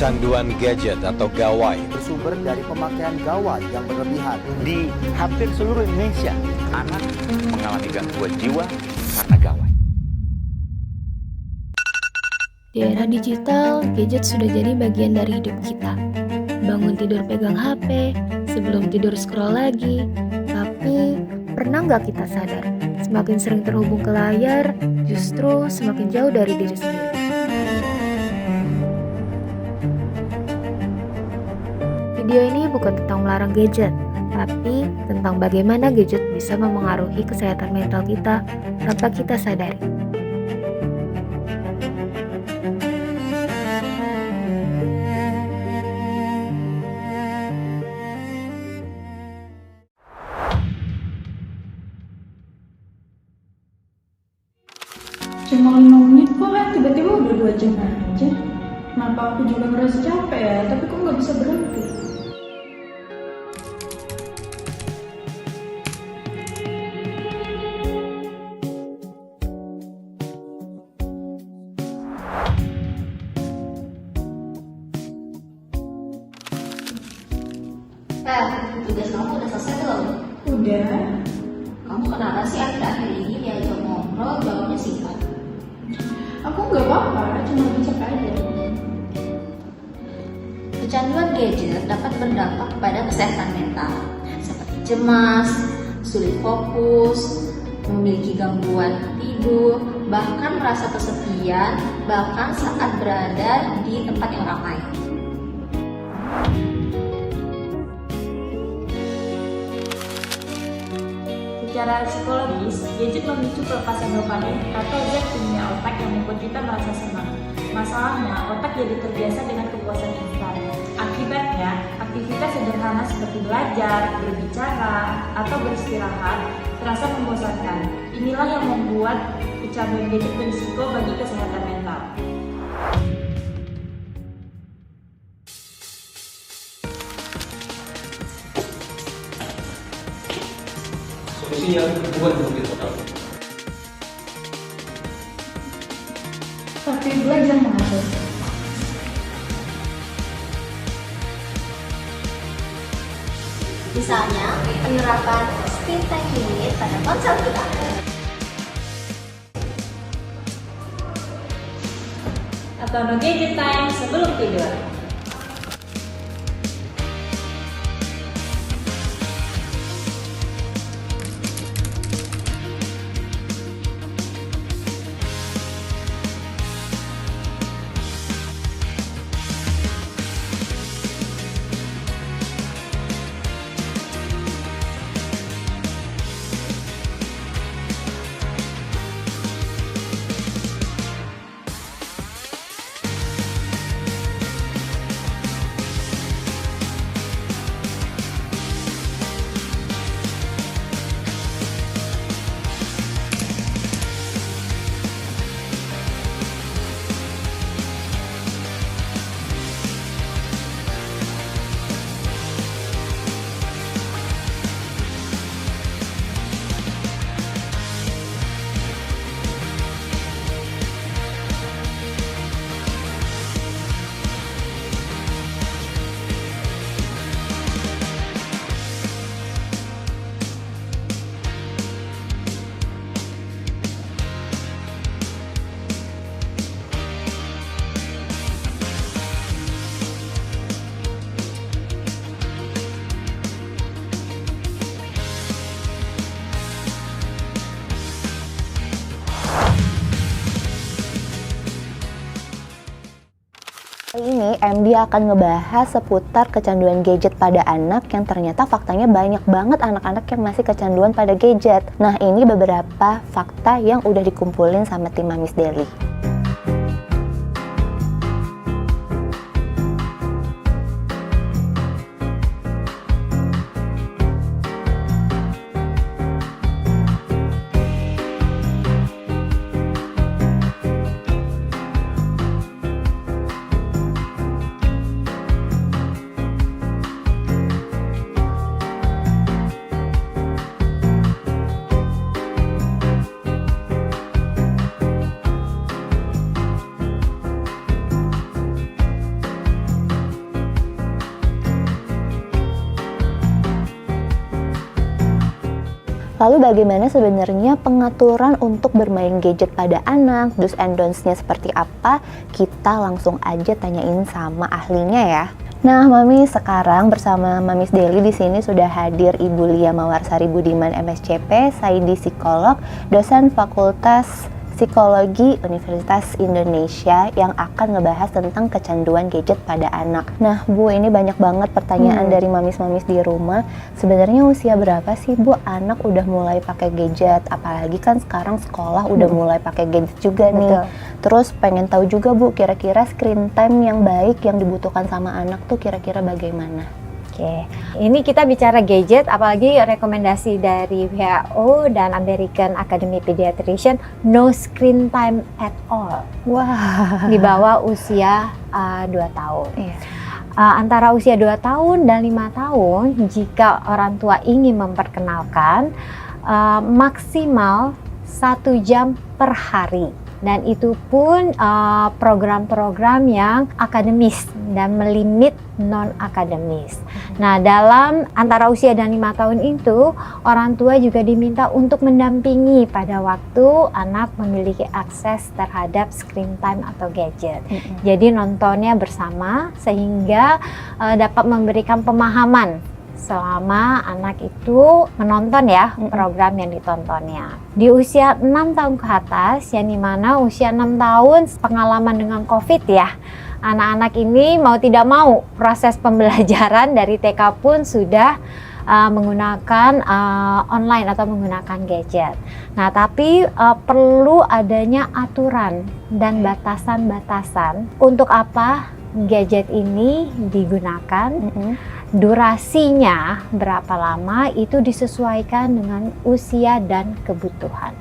Kecanduan gadget atau gawai bersumber dari pemakaian gawai yang berlebihan. Di hampir seluruh Indonesia, anak mengalami gangguan jiwa karena gawai. Di era digital, gadget sudah jadi bagian dari hidup kita. Bangun tidur pegang HP, sebelum tidur scroll lagi. Tapi, pernah nggak kita sadar, semakin sering terhubung ke layar, justru semakin jauh dari diri sendiri. Video ini bukan tentang melarang gadget, tapi tentang bagaimana gadget bisa memengaruhi kesehatan mental kita tanpa kita sadari. Cuma 5 menit kok kan tiba-tiba udah 2 jam aja. Kenapa aku juga ngerasa capek ya, tapi kok nggak bisa berhenti. Tugas kamu udah selesai belum? Udah. Kamu kenapa sih akhir-akhir ini diajak ngobrol jawabnya singkat? Aku nggak apa-apa, cuma lagi capek aja. Kecanduan gadget dapat berdampak pada kesehatan mental, seperti cemas, sulit fokus, memiliki gangguan tidur, bahkan merasa kesepian, bahkan saat berada di tempat yang ramai. Secara psikologis, gadget memicu pelepasan dopamin atau zat kimia otak yang membuat kita merasa senang. Masalahnya, otak jadi terbiasa dengan kepuasan instan. Akibatnya, aktivitas sederhana seperti belajar, berbicara, atau beristirahat terasa membosankan. Inilah yang membuat kecanduan gadget berisiko bagi kesehatan mental. Solusinya bukan berhenti total. Tapi belajar mengatur. Misalnya, penerapan screen time limit pada ponsel kita. Atau no gadget time sebelum tidur. Kali ini MD akan ngebahas seputar kecanduan gadget pada anak yang ternyata faktanya banyak banget anak-anak yang masih kecanduan pada gadget. Nah, ini beberapa fakta yang udah dikumpulin sama tim Mamis Deli. Lalu bagaimana sebenarnya pengaturan untuk bermain gadget pada anak, do's and don'ts-nya seperti apa? Kita langsung aja tanyain sama ahlinya ya. Nah, Mami, sekarang bersama Mamis Deli di sini sudah hadir Ibu Lia Mawarsari Budiman MSCP, Saidi psikolog, dosen Fakultas Psikologi Universitas Indonesia yang akan ngebahas tentang kecanduan gadget pada anak. Nah, Bu, ini banyak banget pertanyaan dari mamis-mamis di rumah. Sebenarnya usia berapa sih, Bu, anak udah mulai pakai gadget? Apalagi kan sekarang sekolah udah mulai pakai gadget juga nih. Terus pengen tahu juga, Bu, kira-kira screen time yang baik yang dibutuhkan sama anak tuh kira-kira bagaimana? Oke, ini kita bicara gadget, apalagi rekomendasi dari WHO dan American Academy Pediatrician, no screen time at all. Wah, Di bawah usia 2 tahun. Iya. Antara usia 2 tahun dan 5 tahun, jika orang tua ingin memperkenalkan, maksimal 1 jam per hari. Dan itu pun program-program yang akademis dan melimit non-akademis. Nah, dalam antara usia dan 5 tahun itu, orang tua juga diminta untuk mendampingi pada waktu anak memiliki akses terhadap screen time atau gadget. Jadi nontonnya bersama sehingga dapat memberikan pemahaman selama anak itu menonton ya program yang ditontonnya. Di usia 6 tahun ke atas, yang dimana usia 6 tahun pengalaman dengan COVID ya, anak-anak ini mau tidak mau proses pembelajaran dari TK pun sudah menggunakan online atau menggunakan gadget. Nah, tapi perlu adanya aturan dan batasan-batasan untuk apa gadget ini digunakan. Durasinya berapa lama itu disesuaikan dengan usia dan kebutuhan.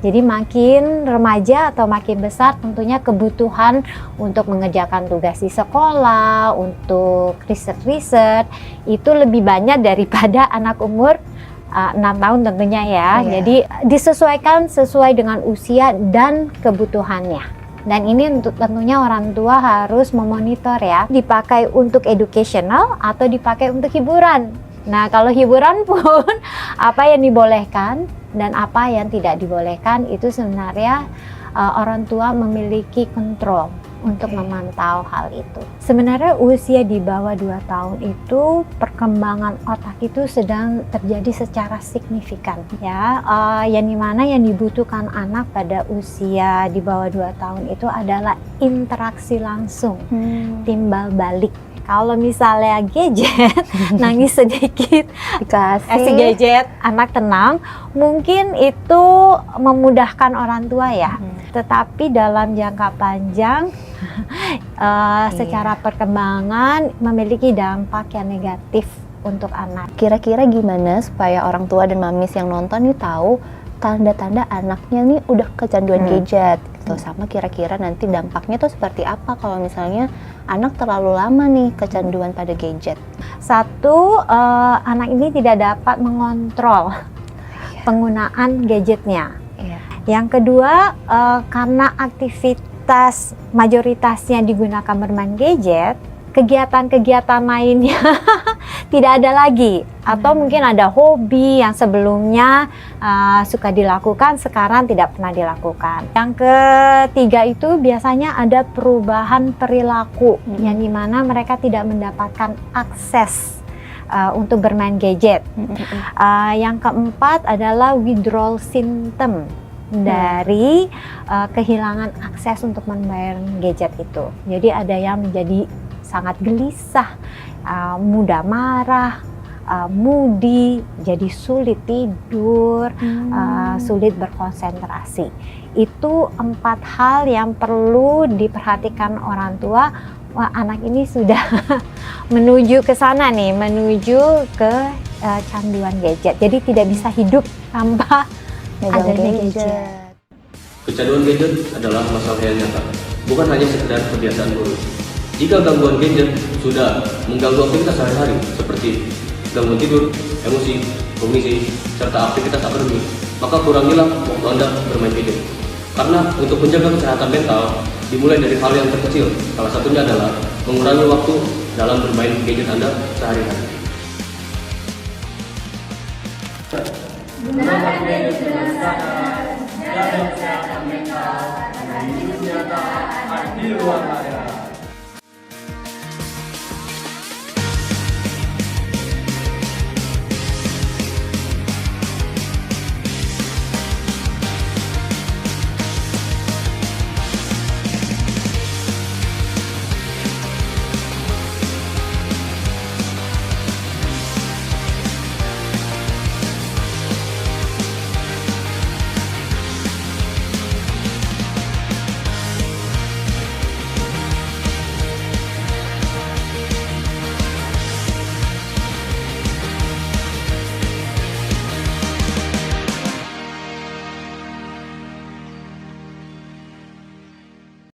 Jadi makin remaja atau makin besar tentunya kebutuhan untuk mengerjakan tugas di sekolah, untuk riset-riset itu lebih banyak daripada anak umur 6 tahun tentunya ya. Jadi disesuaikan sesuai dengan usia dan kebutuhannya. Dan ini tentunya orang tua harus memonitor ya, dipakai untuk educational atau dipakai untuk hiburan. Nah, kalau hiburan pun apa yang dibolehkan dan apa yang tidak dibolehkan itu sebenarnya orang tua memiliki kontrol untuk memantau hal itu. Sebenarnya usia di bawah 2 tahun itu perkembangan otak itu sedang terjadi secara signifikan ya. Yang dimana yang dibutuhkan anak pada usia di bawah 2 tahun itu adalah interaksi langsung, timbal balik. Kalau misalnya gadget, nangis sedikit, kasih gadget, anak tenang, mungkin itu memudahkan orang tua ya. Tetapi dalam jangka panjang, secara perkembangan memiliki dampak yang negatif untuk anak. Kira-kira gimana supaya orang tua dan mamis yang nonton nih tahu tanda-tanda anaknya nih udah kecanduan gadget gitu, sama kira-kira nanti dampaknya tuh seperti apa kalau misalnya anak terlalu lama nih kecanduan pada gadget? Satu, anak ini tidak dapat mengontrol penggunaan gadgetnya. Yang kedua, karena aktivitas mayoritasnya digunakan bermain gadget, kegiatan-kegiatan lainnya tidak ada lagi, atau mungkin ada hobi yang sebelumnya suka dilakukan sekarang tidak pernah dilakukan. Yang ketiga itu biasanya ada perubahan perilaku yang dimana mereka tidak mendapatkan akses untuk bermain gadget. Yang keempat adalah withdrawal symptom dari kehilangan akses untuk bermain gadget itu. Jadi ada yang menjadi sangat gelisah, mudah marah, moody, jadi sulit tidur, sulit berkonsentrasi. Itu 4 hal yang perlu diperhatikan orang tua. Wah, anak ini sudah menuju ke sana nih, menuju ke canduan gadget. Jadi tidak bisa hidup tanpa adanya gadget. Kecanduan gadget adalah masalah yang nyata, bukan hanya sekedar kebiasaan buruk. Jika gangguan gadget sudah mengganggu aktivitas sehari-hari seperti gangguan tidur, emosi, kognisi, serta aktivitas akademik, maka kurangilah waktu Anda bermain gadget. Karena untuk menjaga kesehatan mental dimulai dari hal yang terkecil. Salah satunya adalah mengurangi waktu dalam bermain gadget Anda sehari-hari. Bu, Gunakan gadget dengan sadar, jaga kesehatan mental, dan hidup nyata di luar layar.